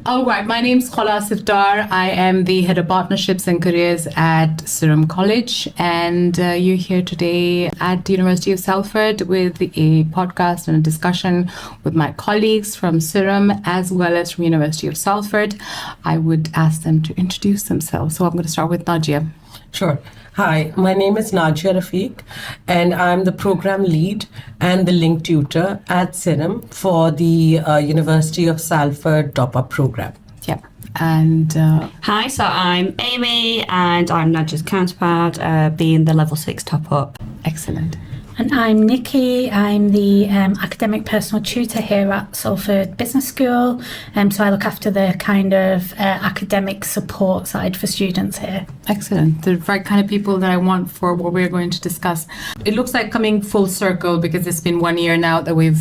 All right, my name's Kholah Asaf Dar. I am the Head of Partnerships and Careers at SIRM College, and you're here today at the University of Salford with a podcast and a discussion with my colleagues from SIRM as well as from University of Salford. I would ask them to introduce themselves. So I'm going to start with Najia. Sure. Hi, my name is Najia Rafiq, and I'm the program lead and the link tutor at SIRM for the University of Salford Top-Up program. Yeah. And hi, so I'm Aimee, and I'm Najia's counterpart, being the level 6 top-up. Excellent. And I'm Nicki. I'm the academic personal tutor here at Salford Business School. So I look after the kind of academic support side for students here. Excellent. The right kind of people that I want for what we're going to discuss. It looks like coming full circle because it's been 1 year now that we're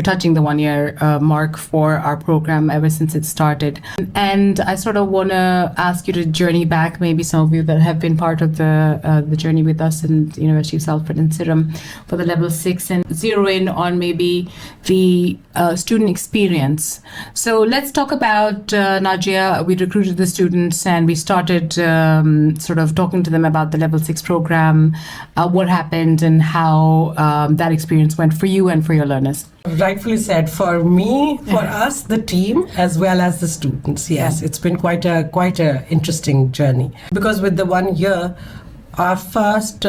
touching the 1 year mark for our program ever since it started. And I sort of want to ask you to journey back, maybe some of you that have been part of the journey with us in the University of Salford and SIRM for the level 6 and zero in on maybe the student experience. So let's talk about Najia. We recruited the students and we started sort of talking to them about the level 6 program, what happened and how that experience went for you and for your learners. Rightfully said. For me, for us, the team, as well as the students. Yes, it's been quite a interesting journey. Because with the 1 year, our first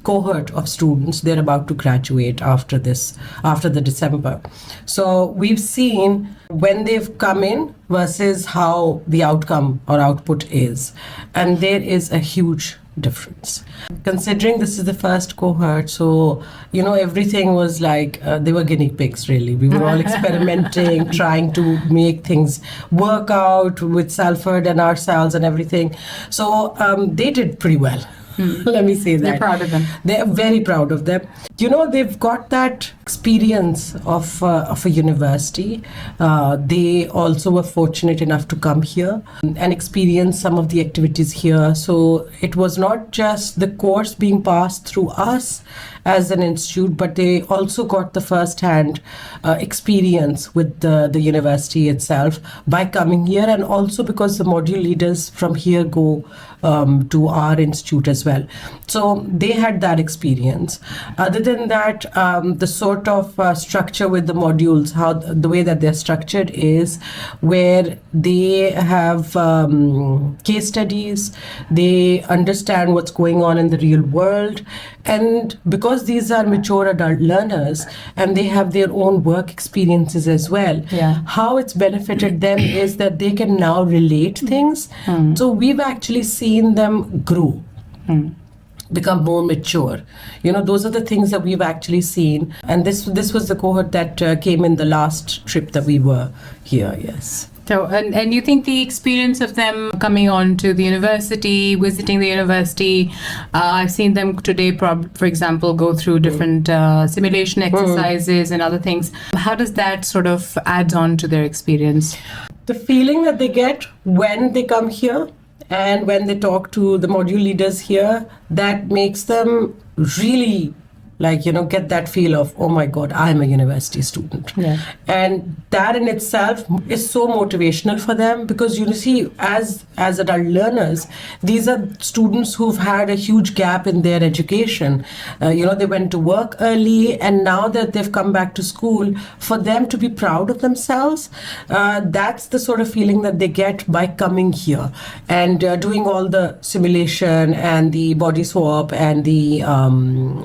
cohort of students, they're about to graduate after the December. So we've seen when they've come in versus how the outcome or output is. And there is a huge difference. Considering this is the first cohort, so, everything was like, they were guinea pigs, really. We were all experimenting, trying to make things work out with Salford and ourselves and everything. So they did pretty well. Let me say that. They're proud of them. They're very proud of them. They've got that experience of a university. They also were fortunate enough to come here and experience some of the activities here. So it was not just the course being passed through us as an institute, but they also got the first-hand experience with the university itself by coming here, and also because the module leaders from here go to our institute as well. So they had that experience. Other than that, the sort of structure with the modules, how the way that they're structured is where they have case studies, they understand what's going on in the real world, and because these are mature adult learners and they have their own work experiences as well, how it's benefited them is that they can now relate things. So we've actually seen them grow. Become more mature. Those are the things that we've actually seen. And this was the cohort that came in the last trip that we were here, yes. So, and you think the experience of them coming on to the university, visiting the university, I've seen them today, for example, go through different simulation exercises and other things. How does that sort of add on to their experience? The feeling that they get when they come here and when they talk to the module leaders here, that makes them really get that feel of, oh my God, I'm a university student. Yeah. And that in itself is so motivational for them because, as adult learners, these are students who've had a huge gap in their education. They went to work early, and now that they've come back to school, for them to be proud of themselves, that's the sort of feeling that they get by coming here and doing all the simulation and the body swap and the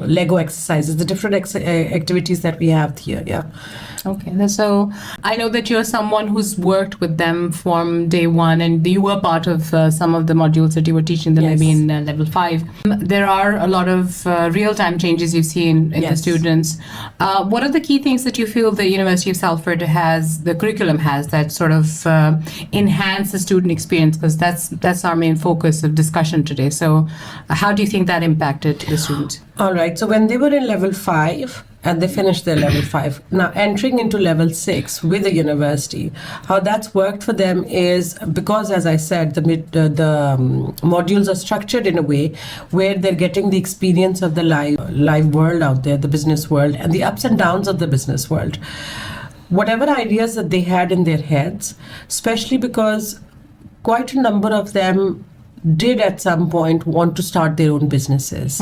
Lego exercises, the different activities that we have here. Yeah. Okay, so I know that you're someone who's worked with them from day one, and you were part of some of the modules that you were teaching them, maybe in level 5. There are a lot of real-time changes you've seen in the students. What are the key things that you feel the University of Salford has, the curriculum has, that sort of enhance the student experience? Because that's our main focus of discussion today. So how do you think that impacted the students? All right, so when they were in level 5, and they finished their level 5. Now, entering into level 6 with the university, how that's worked for them is because, as I said, the modules are structured in a way where they're getting the experience of the live world out there, the business world, and the ups and downs of the business world. whatever ideas that they had in their heads, especially because quite a number of them did at some point want to start their own businesses.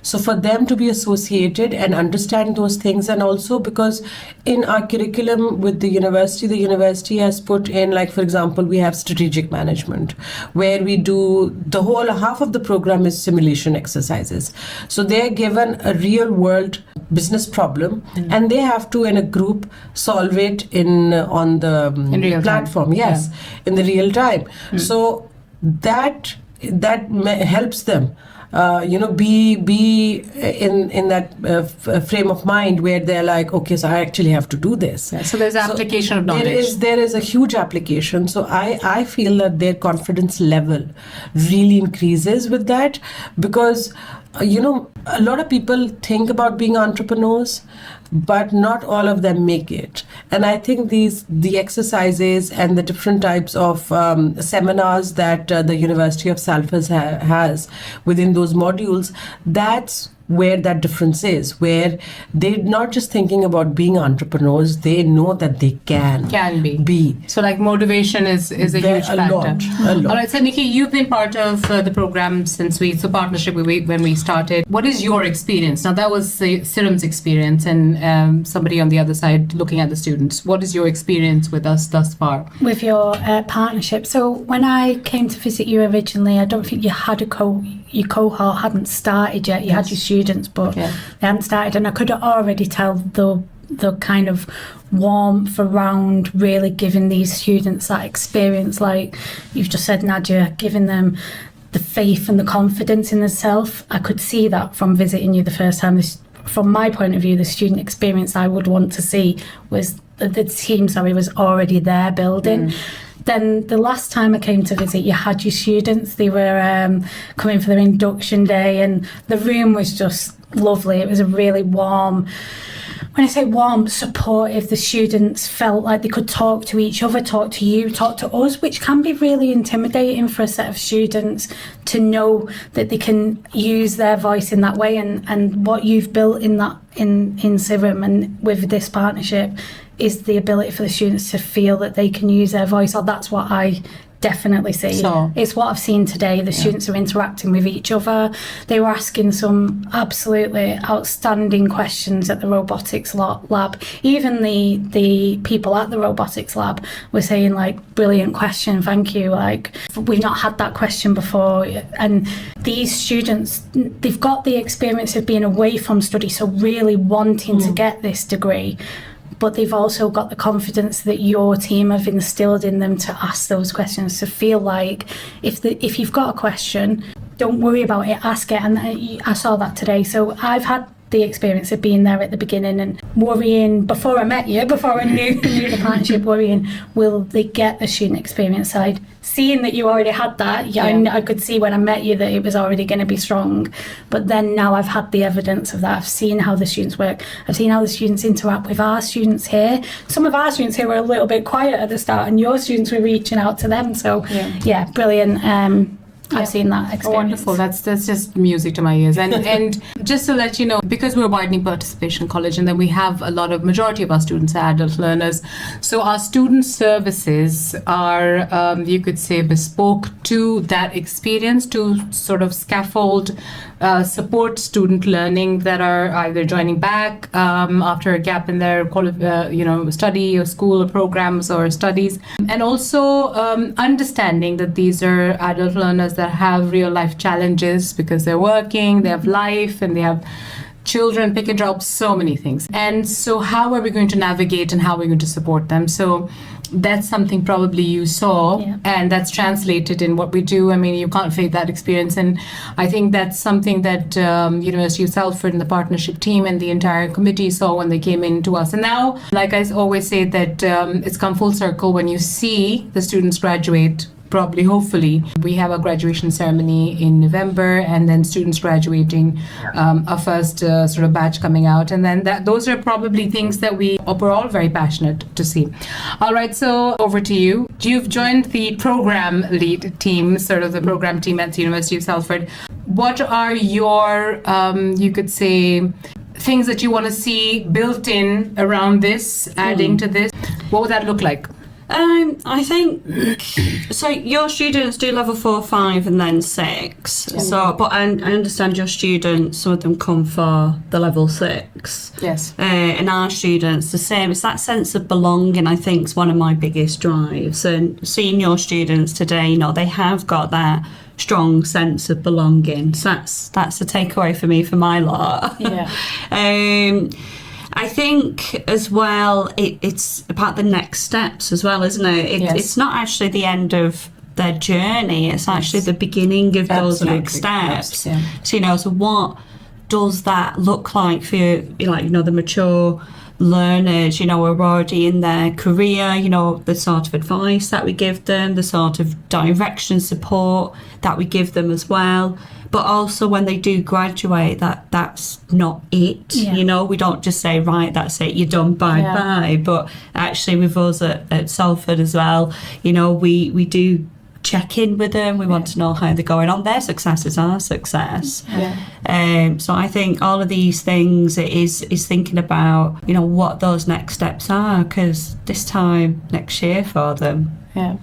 So for them to be associated and understand those things, and also because in our curriculum with the university has put in, like, for example, we have strategic management, where we do the whole half of the program is simulation exercises. So they're given a real world business problem and they have to, in a group, solve it on the real platform. time. Yes, in the real time. So that helps them be in that frame of mind where they're like, okay, so I actually have to do this. So there's application of knowledge. There is a huge application. So I feel that their confidence level really increases with that, because a lot of people think about being entrepreneurs, but not all of them make it. And I think the exercises and the different types of seminars that the University of Salford has within those modules, that's where that difference is, where they're not just thinking about being entrepreneurs, they know that they can be. So like motivation is a huge factor. A lot. All right, so Nicki, you've been part of the program since partnership when we started. What is your experience? Now that was SIRM's experience, and somebody on the other side looking at the students. What is your experience with us thus far? With your partnership. So when I came to visit you originally, I don't think you had your cohort hadn't started yet. You had your students, but they hadn't started, and I could already tell the kind of warmth around really giving these students that experience, like you've just said, Najia, giving them the faith and the confidence in themselves. I could see that from visiting you the first time. From my point of view, the student experience I would want to see was the team was already there building. Then the last time I came to visit, you had your students. They were coming for their induction day, and the room was just lovely. It was a really warm, when I say warm, supportive. The students felt like they could talk to each other, talk to you, talk to us, which can be really intimidating for a set of students to know that they can use their voice in that way. And what you've built in SIRM and with this partnership is the ability for the students to feel that they can use their voice. Or that's what I definitely see. So, it's what I've seen today. The students are interacting with each other. They were asking some absolutely outstanding questions at the robotics lab. Even the people at the robotics lab were saying, like, brilliant question, thank you, like, we've not had that question before. And these students, they've got the experience of being away from study, so really wanting to get this degree, but they've also got the confidence that your team have instilled in them to ask those questions, to feel like if you've got a question, don't worry about it, ask it. And I saw that today. So I've had the experience of being there at the beginning and worrying before I met you, before I knew the partnership, worrying, will they get the student experience side? Seeing that you already had that, I could see when I met you that it was already going to be strong. But then now I've had the evidence of that. I've seen how the students work. I've seen how the students interact with our students here. Some of our students here were a little bit quiet at the start, and your students were reaching out to them. So brilliant. I've seen that experience. Oh, wonderful. That's just music to my ears. And just to let you know, because we're a widening participation college, and then we have majority of our students are adult learners. So our student services are, you could say, bespoke to that experience, to sort of scaffold, support student learning that are either joining back after a gap in their study or school or programs or studies, and also understanding that these are adult learners that have real life challenges because they're working, they have life, and they have children, pick and drop, so many things. And so how are we going to navigate and how are we going to support them? So that's something probably you saw, and that's translated in what we do. I mean, you can't fake that experience. And I think that's something that University of Salford and the partnership team and the entire committee saw when they came in to us. And now, like I always say, that it's come full circle when you see the students graduate. Probably, hopefully, we have a graduation ceremony in November, and then students graduating, our first sort of batch coming out, and then those are probably things that we're all very passionate to see. All right, so over to you. You've joined the program lead team, sort of the program team at the University of Salford. What are your, you could say, things that you want to see built in around this, adding to this? What would that look like? I think so. Your students do level 4, 5, and then 6. So, but I understand your students. Some of them come for the level 6. Yes. And our students the same. It's that sense of belonging. I think is one of my biggest drives. And seeing your students today, they have got that strong sense of belonging. So that's the takeaway for me for my lot. Yeah. I think as well, it's about the next steps as well, isn't it? It's not actually the end of their journey. It's actually the beginning of those next steps. Yeah. So what does that look like for the mature learners, are already in their career, the sort of advice that we give them, the sort of direction support that we give them as well. But also when they do graduate, that's not it. Yeah. We don't just say, right, that's it, you're done, bye. But actually with us at Salford as well, we do check in with them. We want to know how they're going on. Their success is our success. So I think all of these things is thinking about, what those next steps are, because this time next year for them, they'll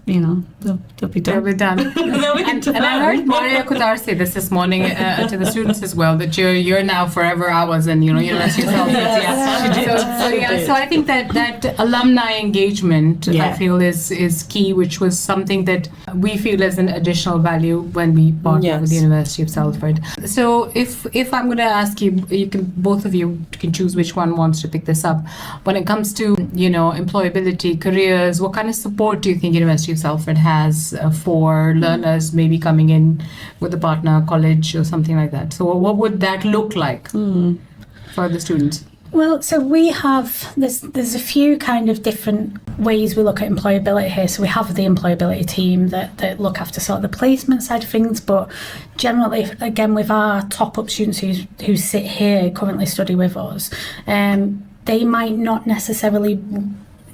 be done. They'll be done. And I heard Maria Kudar say this morning to the students as well, that you're now forever ours and University of Salford. So I think that alumni engagement I feel is key, which was something that we feel as an additional value when we partner with the University of Salford. So if I'm going to ask you, both of you can choose which one wants to pick this up. When it comes to employability, careers, what kind of support do you think University of Salford has for learners maybe coming in with a partner college or something like that? So what would that look like for the students? Well, so we have, there's a few kind of different ways we look at employability here. So we have the employability team that look after sort of the placement side of things, but generally, again, with our top-up students who sit here, currently study with us, they might not necessarily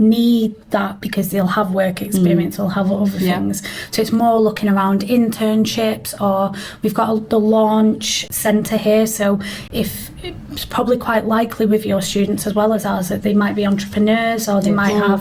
need that because they'll have work experience, they'll have other things. So it's more looking around internships, or we've got the launch centre here. So if it's probably quite likely with your students as well as ours that they might be entrepreneurs, or they might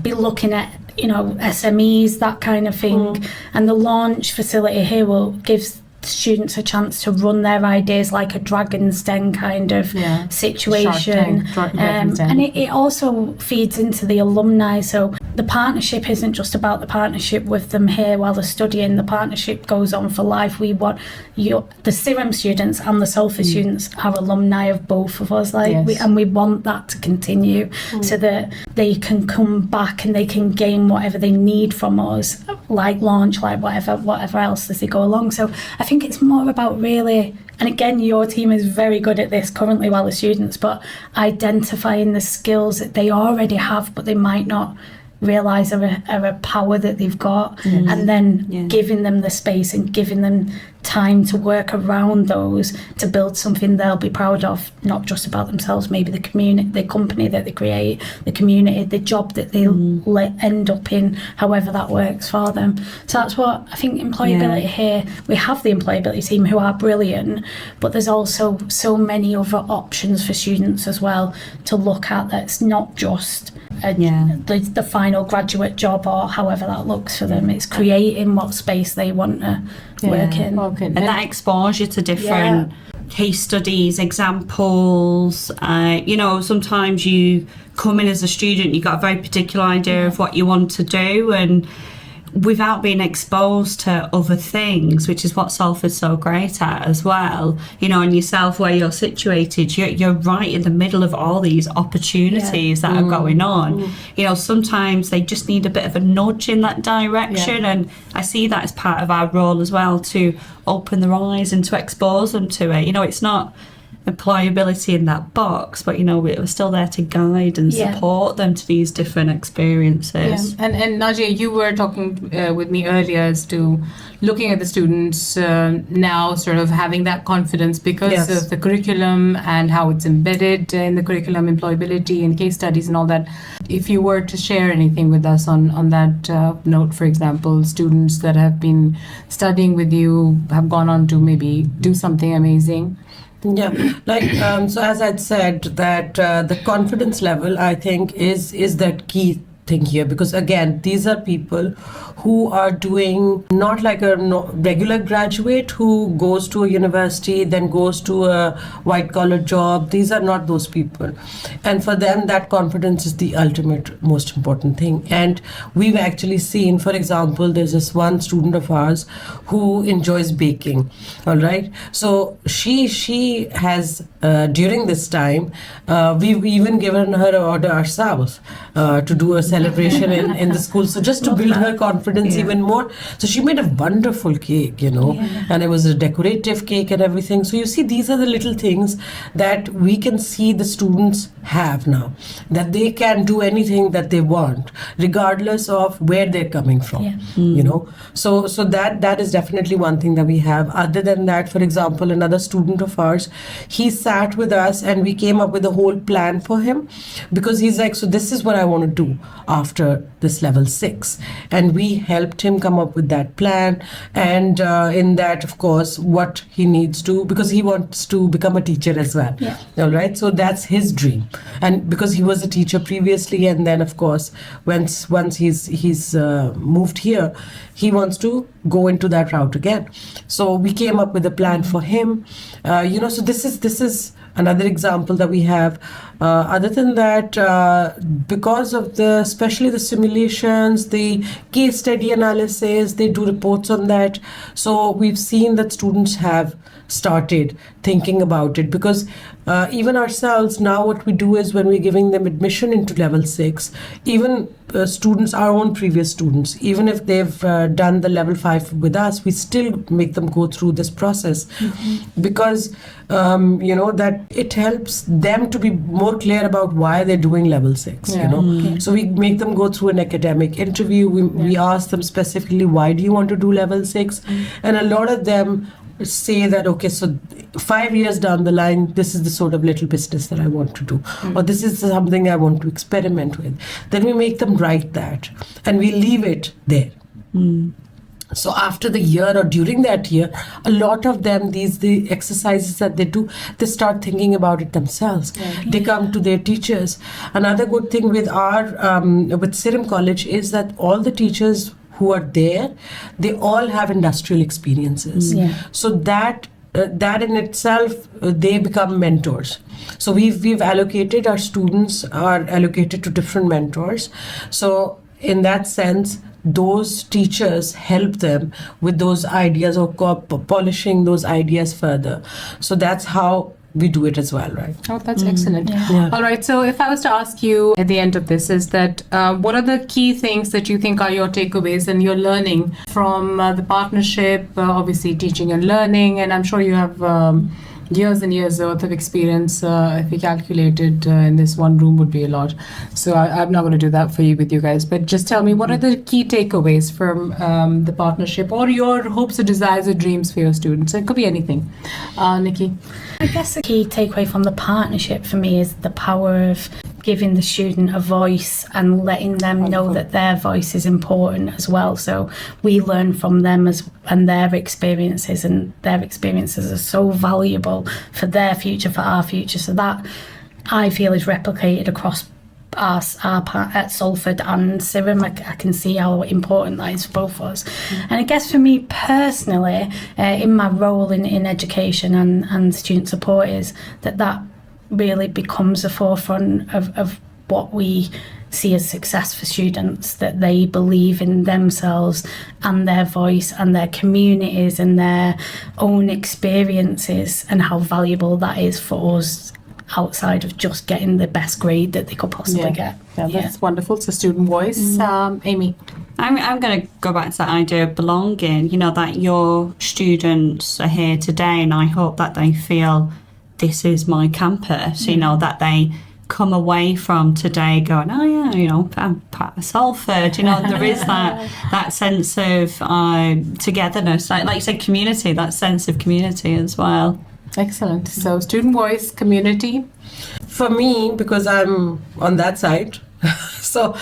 be looking at SMEs, that kind of thing. And the launch facility here will give students a chance to run their ideas like a Dragon's Den kind of situation. And it also feeds into the alumni. So the partnership isn't just about the partnership with them here while they're studying. The partnership goes on for life. We want the SIRM students and the Salford students are alumni of both of us, and we want that to continue so that they can come back and they can gain whatever they need from us, like launch, like whatever else as they go along. So I think it's more about really, and again, your team is very good at this currently while the students, but identifying the skills that they already have but they might not realise are a power that they've got, and then giving them the space and giving them time to work around those to build something they'll be proud of, not just about themselves, maybe the community, the company that they create, the community, the job that they'll end up in, however that works for them. So that's what I think employability here, we have the employability team who are brilliant, but there's also so many other options for students as well to look at, that's not just the final graduate job or however that looks for them. It's creating what space they want to work in. And that exposure to different case studies, examples. Sometimes you come in as a student, you've got a very particular idea of what you want to do, and without being exposed to other things, which is what Salford's so great at as well, and yourself where you're situated, you're right in the middle of all these opportunities that are going on. Sometimes they just need a bit of a nudge in that direction, and I see that as part of our role as well, to open their eyes and to expose them to it. It's not employability in that box, but we're still there to guide and support them to these different experiences. And Najia, you were talking with me earlier as to looking at the students now sort of having that confidence because of the curriculum and how it's embedded in the curriculum, employability and case studies and all that. If you were to share anything with us on that note, for example, students that have been studying with you have gone on to maybe do something amazing Yeah, like so as I'd said that the confidence level, I think, is that key thing here, because again, these are people who are doing not like a regular graduate who goes to a university then goes to a white collar job. These are not those people, and for them that confidence is the ultimate most important thing. And we've actually seen, for example, there's this one student of ours who enjoys baking. All right, so she has during this time we've even given her an order ourselves to do a celebration in the school, so just to build her confidence even more. So she made a wonderful cake, and it was a decorative cake and everything. So you see, these are the little things that we can see the students have now, that they can do anything that they want regardless of where they're coming from. So that is definitely one thing that we have. Other than that, for example, another student of ours, he sat with us and we came up with a whole plan for him, because he's like, so this is what I want to do after this level 6, and we helped him come up with that plan. And in that, of course, what he needs to, because he wants to become a teacher as well. All right, so that's his dream, and because he was a teacher previously, and then of course once he's moved here, he wants to go into that route again. So we came up with a plan for him. So this is another example that we have. Other than that, because of especially the simulations, the case study analysis, they do reports on that. So we've seen that students have started thinking about it, because even ourselves now, what we do is when we're giving them admission into level 6, even students, our own previous students, even if they've done the level 5 with us, we still make them go through this process, because that it helps them to be more clear about why they're doing level 6. So we make them go through an academic interview. We ask them specifically, why do you want to do level 6? And a lot of them say that, okay, so 5 years down the line, this is the sort of little business that I want to do, or this is something I want to experiment with. Then we make them write that and we leave it there. So after the year or during that year, a lot of them, the exercises that they do, they start thinking about it themselves. They come to their teachers. Another good thing with with SIRM College is that all the teachers who are there, they all have industrial experiences. So that in itself, they become mentors. So we've allocated, our students are allocated to different mentors. So in that sense, those teachers help them with those ideas, or polishing those ideas further. So that's how we do it as well, right? Oh, that's excellent. All right, so if I was to ask you at the end of this, is that what are the key things that you think are your takeaways and your learning from the partnership, obviously teaching and learning, and I'm sure you have years and years worth of experience. If we calculated in this one room would be a lot. So I'm not going to do that for you with you guys, but just tell me, what are the key takeaways from the partnership, or your hopes or desires or dreams for your students? It could be anything. Nicki? I guess the key takeaway from the partnership for me is the power of giving the student a voice and letting them know that their voice is important as well. So we learn from them and their experiences, and their experiences are so valuable for their future, for our future. So that, I feel, is replicated across our part at Salford and SIRM. I can see how important that is for both of us. And I guess for me personally, in my role in education and student support, is that really becomes the forefront of what we see as success for students, that they believe in themselves and their voice and their communities and their own experiences, and how valuable that is for us outside of just getting the best grade that they could possibly get. Yeah, that's wonderful. So student voice. Aimee? I'm going to go back to that idea of belonging, that your students are here today, and I hope that they feel this is my campus, that they come away from today going, oh yeah, I'm part of Salford, there is that sense of togetherness, like you said, community, that sense of community as well. Excellent. So student voice, community. For me, because I'm on that side, so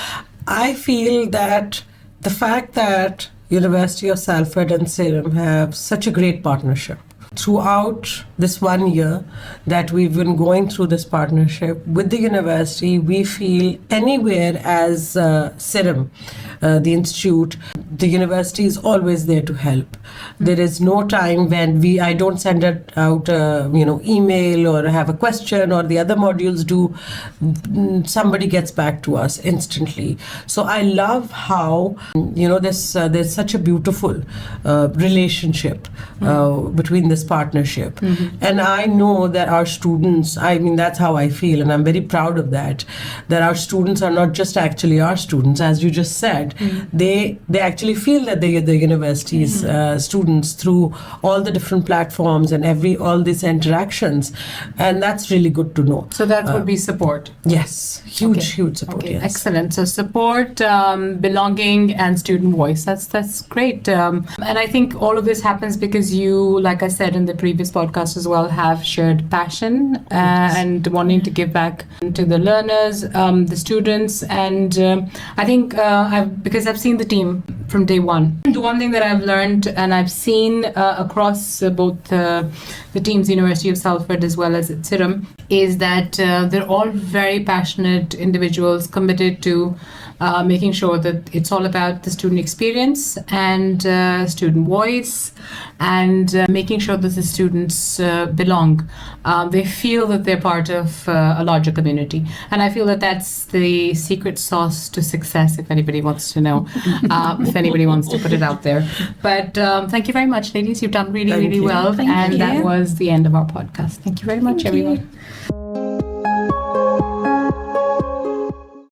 I feel that the fact that University of Salford and SIRM have such a great partnership throughout this 1 year that we've been going through this partnership with the university, we feel anywhere as SIRM, the institute, the university is always there to help. There is no time when I don't send it out email or have a question or the other modules do. Somebody gets back to us instantly. So I love how there's such a beautiful relationship between this partnership. And I know that our students, that's how I feel, and I'm very proud of that our students are not just actually our students, as you just said. They actually feel that they are the university's students through all the different platforms and all these interactions, and that's really good to know. So that would be support. Yes, huge support. Okay, yes. Excellent. So support, belonging, and student voice. That's great. And I think all of this happens because you, like I said in the previous podcast as well, have shared passion and wanting to give back to the learners, the students, and I think because I've seen the team from day one. The one thing that I've learned and I've seen across both the teams, University of Salford as well as at SIRM, is that they're all very passionate individuals committed to making sure that it's all about the student experience and student voice, and making sure that the students belong. They feel that they're part of a larger community. And I feel that that's the secret sauce to success, if anybody wants to know, if anybody wants to put it out there. But thank you very much, ladies. You've done really well. Thank you. That was the end of our podcast. Thank you very much, everyone.